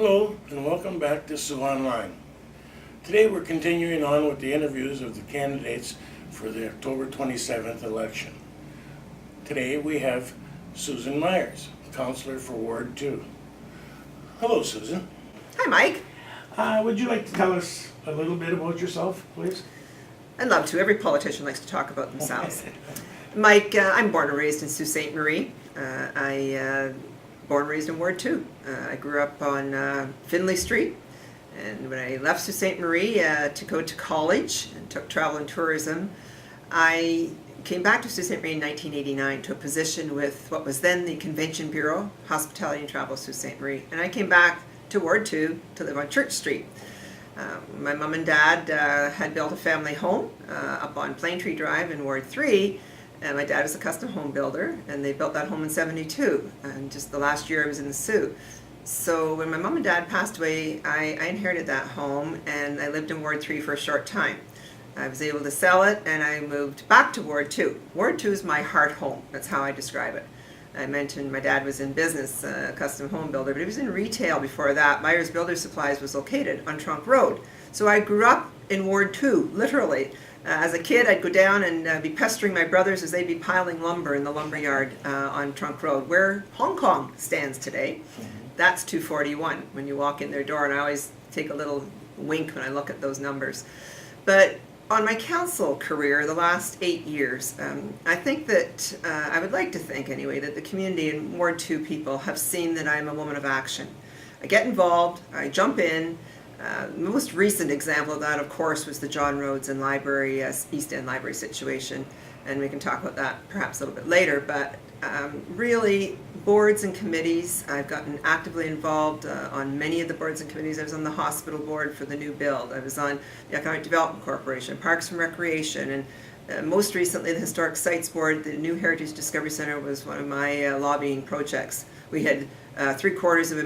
Hello and welcome back to Sioux Online. Today we're continuing on with the interviews of the candidates for the October 27th election. Today we have Susan Myers, councillor for Ward 2. Hello, Susan. Hi, Mike. Would you like to tell us a little bit about yourself, please? I'd love to. Every politician likes to talk about themselves. Mike, I'm born and raised in Sault Ste. Marie. Born and raised in Ward 2. I grew up on Finley Street, and when I left Sault Ste. Marie to go to college and took travel and tourism, I came back to Sault Ste. Marie in 1989 to a position with what was then the Convention Bureau, Hospitality and Travel, Sault Ste. Marie. And I came back to Ward 2 to live on Church Street. My mom and dad had built a family home up on Plane Tree Drive in Ward 3. My dad was a custom home builder, and they built that home in '72. And just the last year I was in the Sioux. So when my mom and dad passed away, I inherited that home, and I lived in Ward 3 for a short time. I was able to sell it, and I moved back to Ward 2. Ward 2 is my heart home. That's how I describe it. I mentioned my dad was in business, a custom home builder, but he was in retail before that. Myers Builder Supplies was located on Trunk Road. So I grew up in Ward 2, literally. As a kid, I'd go down and be pestering my brothers as they'd be piling lumber in the lumber yard on Trunk Road, where Hong Kong stands today. That's 241 when you walk in their door, and I always take a little wink when I look at those numbers. But on my council career, the last 8 years, I think that, I would like to think anyway, that the community and Ward 2 people have seen that I'm a woman of action. I get involved, I jump in. The most recent example of that, of course, was the John Rhodes and Library, East End Library situation, and we can talk about that perhaps a little bit later, but really, boards and committees, I've gotten actively involved on many of the boards and committees. I was on the hospital board for the new build. I was on the Economic Development Corporation, Parks and Recreation, and most recently the Historic Sites Board. The New Heritage Discovery Center was one of my lobbying projects. We had three-quarters of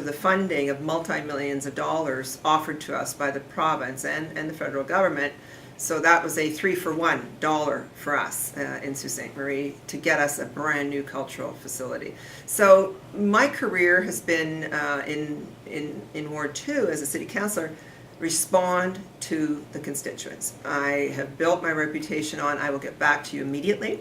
the funding of multi-millions of dollars offered to us by the province and the federal government. So that was a 3-for-1 dollar for us in Sault Ste. Marie to get us a brand new cultural facility. So my career has been in Ward 2 as a city councillor, respond to the constituents. I have built my reputation on I will get back to you immediately.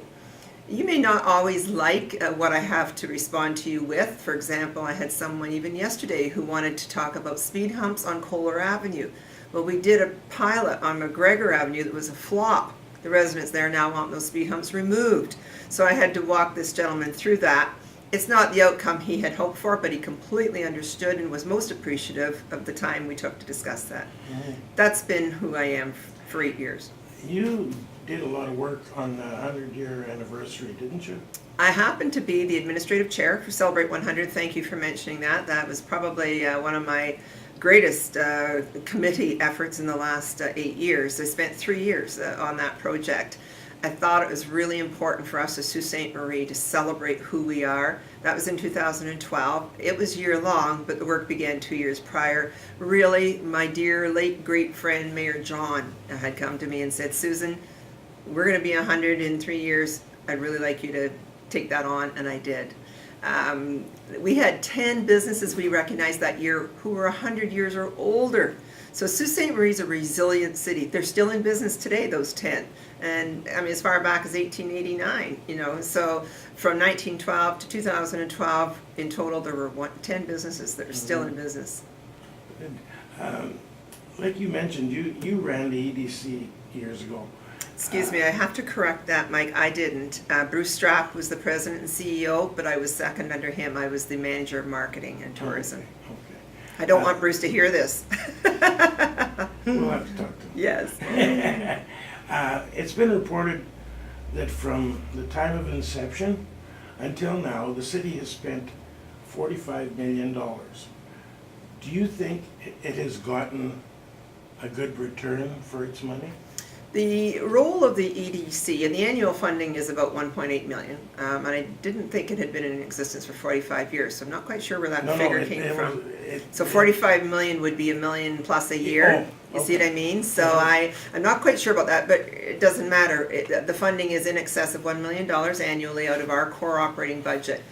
You may not always like what I have to respond to you with. For example, I had someone even yesterday who wanted to talk about speed humps on Kohler Avenue. Well, we did a pilot on McGregor Avenue that was a flop. The residents there now want those speed humps removed. So I had to walk this gentleman through that. It's not the outcome he had hoped for, but he completely understood and was most appreciative of the time we took to discuss that. That's been who I am for 8 years. You did a lot of work on the 100-year anniversary, didn't you? I happen to be the administrative chair for Celebrate 100. Thank you for mentioning that. That was probably one of my greatest committee efforts in the last 8 years. I spent 3 years on that project. I thought it was really important for us as Sault Ste. Marie to celebrate who we are. That was in 2012. It was year-long, but the work began 2 years prior. Really, my dear late great friend Mayor John had come to me and said, Susan, we're going to be 100 in 3 years. I'd really like you to take that on, and I did. We had 10 businesses we recognized that year who were 100 years or older. So Sault Ste. Marie is a resilient city. They're still in business today, those 10. And I mean, as far back as 1889, you know. So from 1912 to 2012, in total, there were 10 businesses that are still in business. Like you mentioned, you ran the EDC years ago. Excuse me, I have to correct that, Mike. I didn't. Bruce Strapp was the president and CEO, but I was second under him. I was the manager of marketing and tourism. Okay. I don't want Bruce to hear this. We'll have to talk to him. Yes. It's been reported that from the time of inception until now, the city has spent $45 million. Do you think it has gotten a good return for its money? The role of the EDC, and the annual funding is about $1.8 million, and I didn't think it had been in existence for 45 years, so I'm not quite sure where that figure came from. So 45 million would be $1 million plus a year. You see what I mean? So I'm not quite sure about that, but it doesn't matter. The funding is in excess of $1 million annually out of our core operating budget.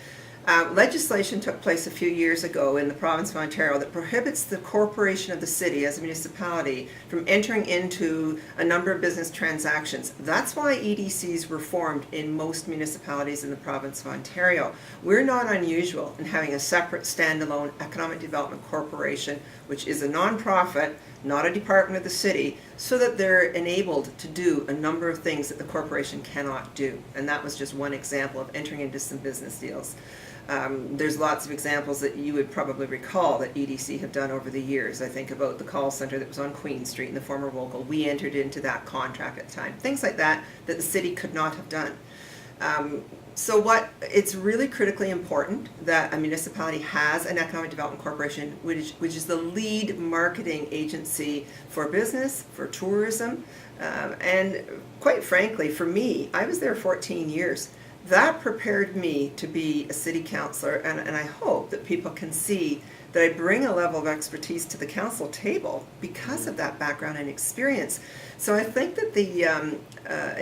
Legislation took place a few years ago in the province of Ontario that prohibits the corporation of the city as a municipality from entering into a number of business transactions. That's why EDCs were formed in most municipalities in the province of Ontario. We're not unusual in having a separate standalone economic development corporation, which is a non-profit, not a department of the city, so that they're enabled to do a number of things that the corporation cannot do. And that was just one example of entering into some business deals. There's lots of examples that you would probably recall that EDC have done over the years. I think about the call center that was on Queen Street in the former Wokel. We entered into that contract at the time. Things like that that the city could not have done. It's really critically important that a municipality has an economic development corporation, which is the lead marketing agency for business, for tourism, and quite frankly, for me, I was there 14 years. That prepared me to be a city councillor, and I hope that people can see that I bring a level of expertise to the council table because of that background and experience. So I think that the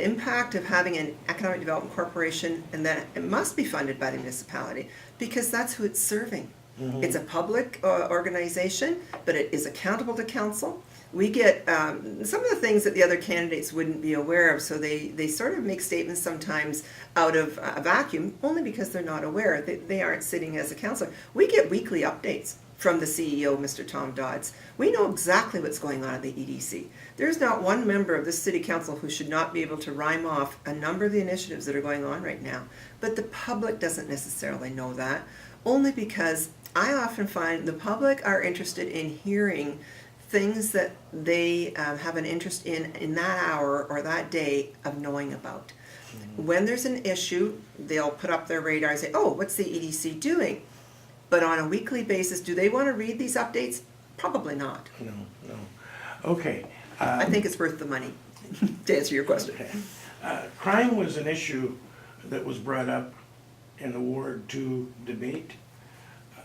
impact of having an economic development corporation, and that it must be funded by the municipality because that's who it's serving. Mm-hmm. It's a public organization, but it is accountable to council. We get some of the things that the other candidates wouldn't be aware of, so they sort of make statements sometimes out of a vacuum, only because they're not aware. They aren't sitting as a councillor. We get weekly updates from the CEO, Mr. Tom Dodds. We know exactly what's going on at the EDC. There's not one member of this city council who should not be able to rhyme off a number of the initiatives that are going on right now. But the public doesn't necessarily know that, only because I often find the public are interested in hearing things that they have an interest in that hour or that day of knowing about. Mm-hmm. When there's an issue, they'll put up their radar and say, oh, what's the EDC doing? But on a weekly basis, do they want to read these updates? Probably not. No. Okay. I think it's worth the money, to answer your question. Okay. Crime was an issue that was brought up in the Ward 2 debate.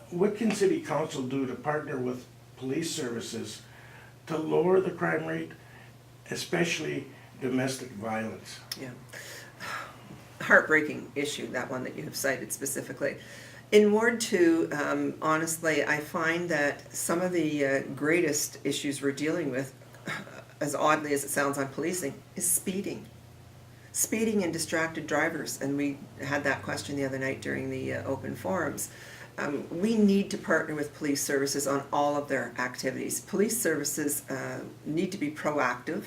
What can City Council do to partner with police services to lower the crime rate, especially domestic violence? Yeah. Heartbreaking issue, that one that you have cited specifically. In Ward 2, honestly, I find that some of the greatest issues we're dealing with, as oddly as it sounds on policing, is speeding. Speeding and distracted drivers, and we had that question the other night during the open forums. We need to partner with police services on all of their activities. Police services need to be proactive.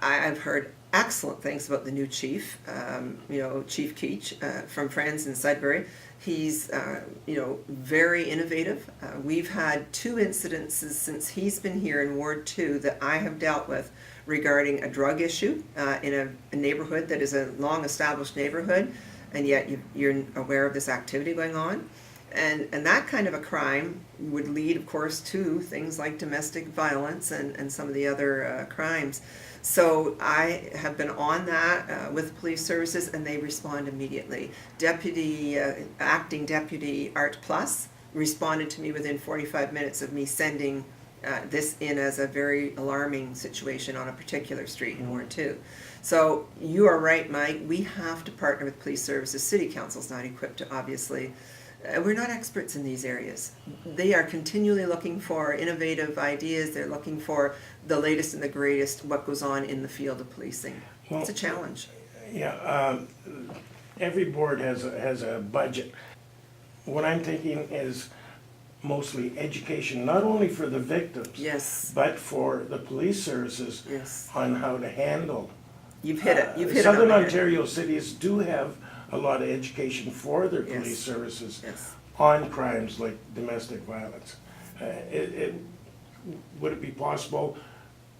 I've heard excellent things about the new chief, Chief Keach from Friends in Sudbury. He's, very innovative. We've had 2 incidences since he's been here in Ward 2 that I have dealt with regarding a drug issue in a neighborhood that is a long-established neighborhood, and yet you're aware of this activity going on. And that kind of a crime would lead, of course, to things like domestic violence and some of the other crimes. So I have been on that with police services, and they respond immediately. Acting Deputy Art Plus responded to me within 45 minutes of me sending this in as a very alarming situation on a particular street in Ward 2. So you are right, Mike. We have to partner with police services. City Council's not equipped to, obviously. We're not experts in these areas. They are continually looking for innovative ideas. They're looking for the latest and the greatest, what goes on in the field of policing. Well, it's a challenge. Yeah, every board has a budget. What I'm thinking is mostly education, not only for the victims, yes, but for the police services, yes, on how to handle. You've hit it. You've hit Southern it on Ontario cities do have a lot of education for their yes, police services yes, on crimes like domestic violence. Would it be possible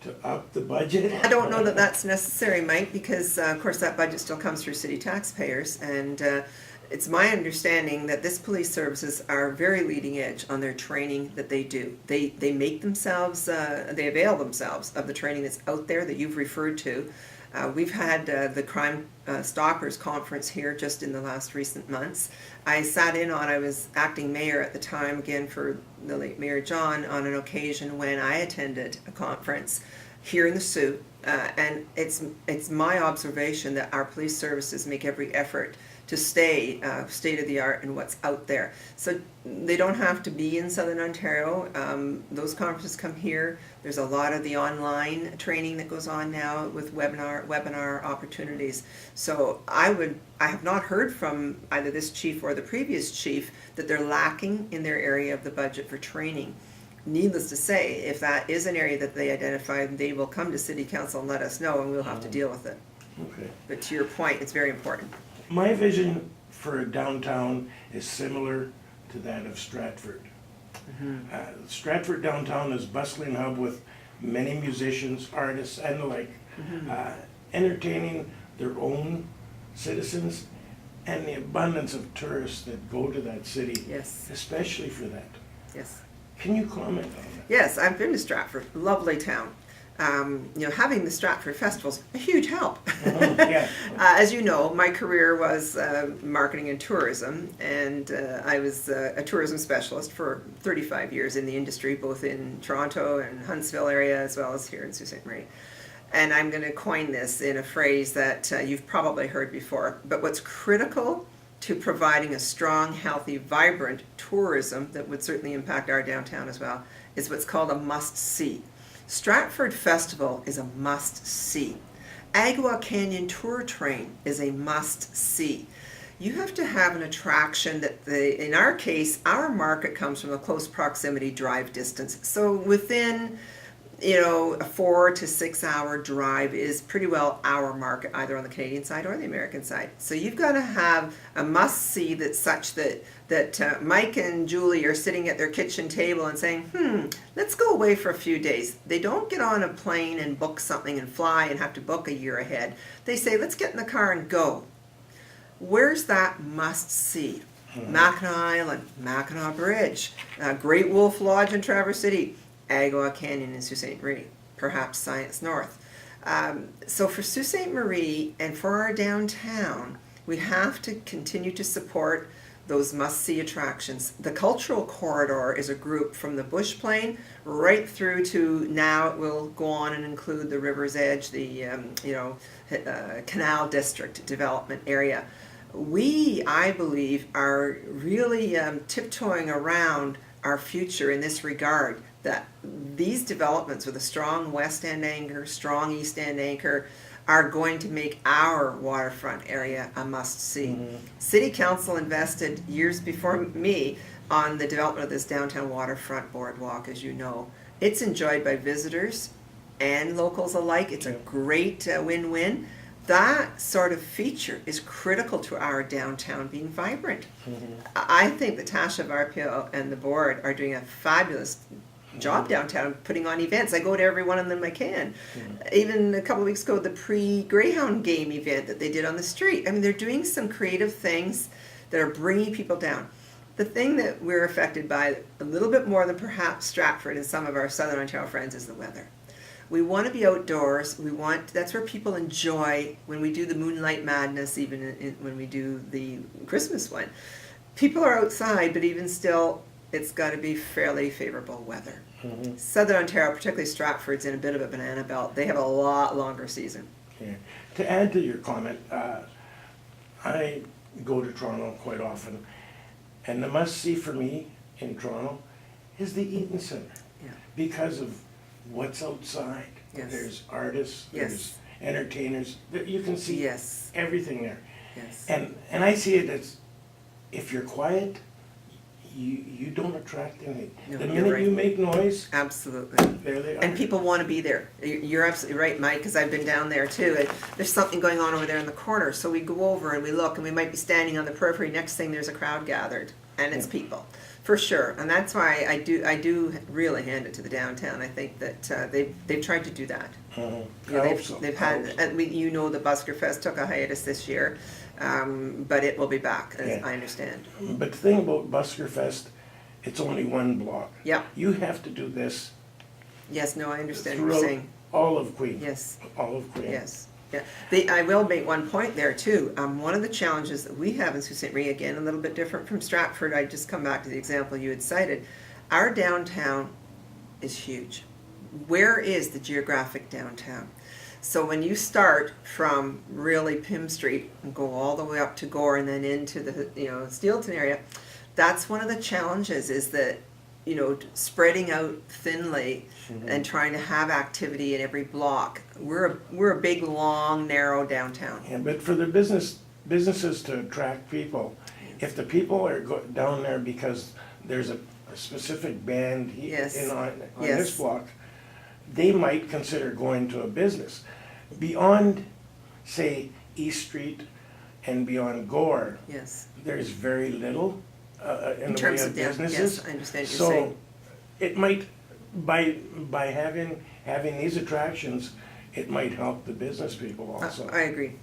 to up the budget? I don't know that that's necessary, Mike, because of course that budget still comes through city taxpayers, and it's my understanding that this police services are very leading edge on their training that they do. They make themselves, they avail themselves of the training that's out there that you've referred to. We've had the Crime Stoppers Conference here just in the last recent months. I sat in on, I was acting mayor at the time, again for the late Mayor John, on an occasion when I attended a conference. here in the Sioux, and it's my observation that our police services make every effort to stay state of the art in what's out there. So they don't have to be in Southern Ontario. Those conferences come here. There's a lot of the online training that goes on now with webinar opportunities. So I have not heard from either this chief or the previous chief that they're lacking in their area of the budget for training. Needless to say, if that is an area that they identify, they will come to City Council and let us know, and we'll have to deal with it. Okay. But to your point, it's very important. My vision for a downtown is similar to that of Stratford. Stratford downtown is a bustling hub with many musicians, artists, and the like, entertaining their own citizens, and the abundance of tourists that go to that city, Yes. especially for that. Yes. Can you comment on that? Yes, I've been to Stratford. Lovely town. Having the Stratford Festival's a huge help. Yeah. As you know, my career was marketing and tourism, and I was a tourism specialist for 35 years in the industry, both in Toronto and Huntsville area, as well as here in Sault Ste. Marie. And I'm going to coin this in a phrase that you've probably heard before, but what's critical to providing a strong, healthy, vibrant tourism that would certainly impact our downtown as well is what's called a must-see. Stratford Festival is a must-see. Agua Canyon Tour Train is a must-see. You have to have an attraction that, in our case, our market comes from a close proximity drive distance. So within a 4 to 6 hour drive is pretty well our market, either on the Canadian side or the American side. So you've got to have a must-see that's such that Mike and Julie are sitting at their kitchen table and saying, let's go away for a few days. They don't get on a plane and book something and fly and have to book a year ahead. They say, let's get in the car and go. Where's that must-see? Mackinac Island, Mackinac Bridge, Great Wolf Lodge in Traverse City, Agua Canyon in Sault Ste. Marie, perhaps Science North. So for Sault Ste. Marie and for our downtown, we have to continue to support those must-see attractions. The Cultural Corridor is a group from the Bush Plain right through to now it will go on and include the River's Edge, the Canal District development area. We, I believe, are really tiptoeing around our future in this regard, that these developments with a strong West End anchor, strong East End anchor, are going to make our waterfront area a must-see. City Council invested years before me on the development of this downtown waterfront boardwalk, as you know. It's enjoyed by visitors and locals alike. It's a great win-win. That sort of feature is critical to our downtown being vibrant. I think that Tasha Varpio and the board are doing a fabulous job downtown putting on events. I go to every one of them I can. Even a couple of weeks ago, the pre-Greyhound game event that they did on the street. I mean, they're doing some creative things that are bringing people down. The thing that we're affected by a little bit more than perhaps Stratford and some of our Southern Ontario friends is the weather. We want to be outdoors. That's where people enjoy when we do the Moonlight Madness, even when we do the Christmas one. People are outside, but even still, it's got to be fairly favorable weather. Southern Ontario, particularly Stratford's in a bit of a banana belt. They have a lot longer season. Yeah. To add to your comment, I go to Toronto quite often, and the must-see for me in Toronto is the Eaton Centre. Yeah. Because of what's outside. Yes. There's artists, Yes. there's entertainers, you can see Yes. everything there. Yes. And I see it as, if you're quiet, you don't attract anything. No, The you're minute right. you make noise, Absolutely. there they are. And people want to be there. You're absolutely right, Mike, because I've been down there too. There's something going on over there in the corner, so we go over and we look, and we might be standing on the periphery. Next thing, there's a crowd gathered, and it's people, for sure. And that's why I do really hand it to the downtown. I think that they've tried to do that. I Yeah, hope so. they've I had, hope so. the Busker Fest took a hiatus this year, but it will be back, as Yeah. I understand. But the thing about Busker Fest, it's only one block. Yeah. You have to do this Yes, no, I understand what you're throughout saying. all of Queen. Yes. All of Queen. Yes. Yeah. I will make one point there too. One of the challenges that we have in Sault Ste. Marie, again, a little bit different from Stratford, I just come back to the example you had cited. Our downtown is huge, where is the geographic downtown? So when you start from really Pym Street and go all the way up to Gore and then into the Steelton area, that's one of the challenges, is that spreading out thinly and trying to have activity in every block. We're a big, long, narrow downtown. Yeah, but for the businesses to attract people, if the people are down there because there's a specific band Yes. on Yes. this block, they might consider going to a business. Beyond, say, East Street and beyond Gore, Yes. there's very little in the terms way of of down- businesses. yes, I understand what you're saying. So it might, by having these attractions, it might help the business people also. I agree.